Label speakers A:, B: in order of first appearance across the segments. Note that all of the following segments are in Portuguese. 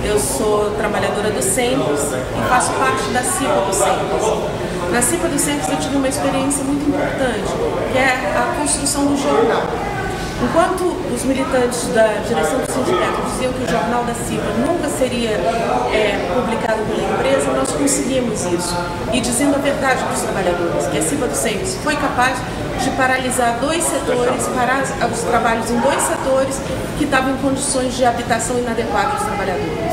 A: Eu sou trabalhadora do Centros e faço parte da CIPA do Centros. Na CIPA do Centros eu tive uma experiência muito importante, que é a construção do jornal. Enquanto os militantes da direção do sindicato diziam que o jornal da CIPA nunca seria publicado pela empresa, nós conseguimos isso. E dizendo a verdade para os trabalhadores, que a CIPA do Centros foi capaz de paralisar dois setores, parar os trabalhos em dois setores que estavam em condições de habitação inadequada dos trabalhadores.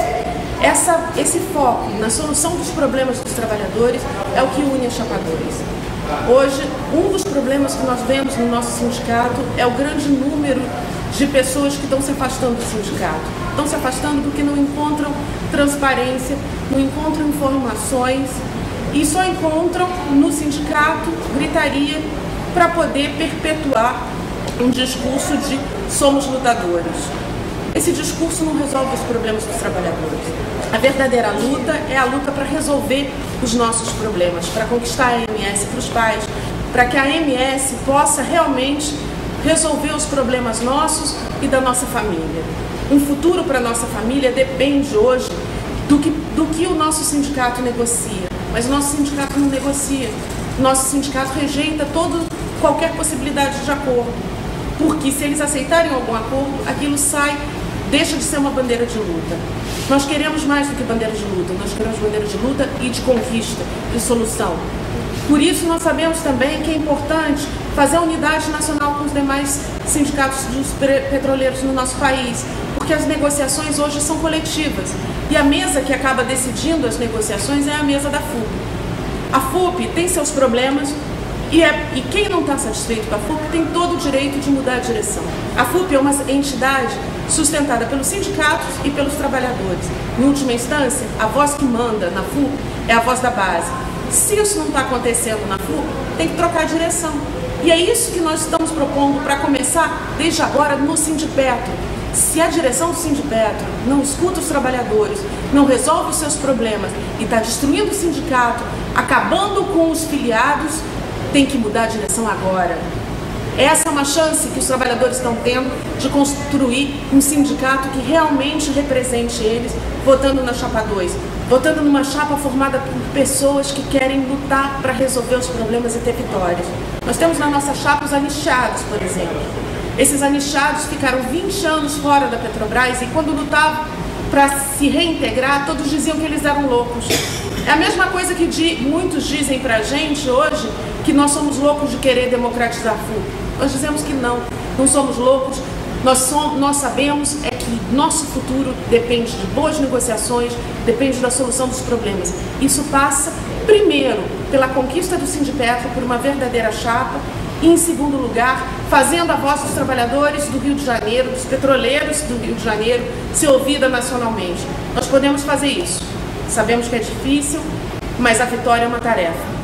A: Esse foco na solução dos problemas dos trabalhadores é o que une a Chapadores. Hoje, um dos problemas que nós vemos no nosso sindicato é o grande número de pessoas que estão se afastando do sindicato. Estão se afastando porque não encontram transparência, não encontram informações e só encontram no sindicato gritaria para poder perpetuar um discurso de somos lutadores. Esse discurso não resolve os problemas dos trabalhadores. A verdadeira luta é a luta para resolver os nossos problemas, para conquistar a AMS para os pais, para que a AMS possa realmente resolver os problemas nossos e da nossa família. Um futuro para a nossa família depende hoje do que o nosso sindicato negocia, mas o nosso sindicato não negocia. O nosso sindicato rejeita qualquer possibilidade de acordo, porque se eles aceitarem algum acordo, aquilo deixa de ser uma bandeira de luta. Nós queremos mais do que bandeira de luta, nós queremos bandeira de luta e de conquista, de solução. Por isso nós sabemos também que é importante fazer a unidade nacional com os demais sindicatos dos petroleiros no nosso país, porque as negociações hoje são coletivas e a mesa que acaba decidindo as negociações é a mesa da FUP. A FUP tem seus problemas e quem não está satisfeito com a FUP tem todo o direito de mudar a direção. A FUP é uma entidade sustentada pelos sindicatos e pelos trabalhadores. Em última instância, a voz que manda na FUP é a voz da base. Se isso não está acontecendo na FUP, tem que trocar a direção. E é isso que nós estamos propondo para começar desde agora no Sindipetro. Se a direção do Sindipetro não escuta os trabalhadores, não resolve os seus problemas e está destruindo o sindicato, acabando com os filiados, tem que mudar a direção agora. Essa é uma chance que os trabalhadores estão tendo de construir um sindicato que realmente represente eles, votando na Chapa 2, votando numa chapa formada por pessoas que querem lutar para resolver os problemas e ter vitórias. Nós temos na nossa chapa os anichados, por exemplo. Esses anichados ficaram 20 anos fora da Petrobras e quando lutavam para se reintegrar, todos diziam que eles eram loucos. É a mesma coisa que muitos dizem para a gente hoje, que nós somos loucos de querer democratizar a FUP. Nós dizemos que não somos loucos. Nós sabemos que nosso futuro depende de boas negociações, depende da solução dos problemas. Isso passa, primeiro, pela conquista do Sindipetro por uma verdadeira chapa e, em segundo lugar, fazendo a voz dos trabalhadores do Rio de Janeiro, dos petroleiros do Rio de Janeiro, ser ouvida nacionalmente. Nós podemos fazer isso. Sabemos que é difícil, mas a vitória é uma tarefa.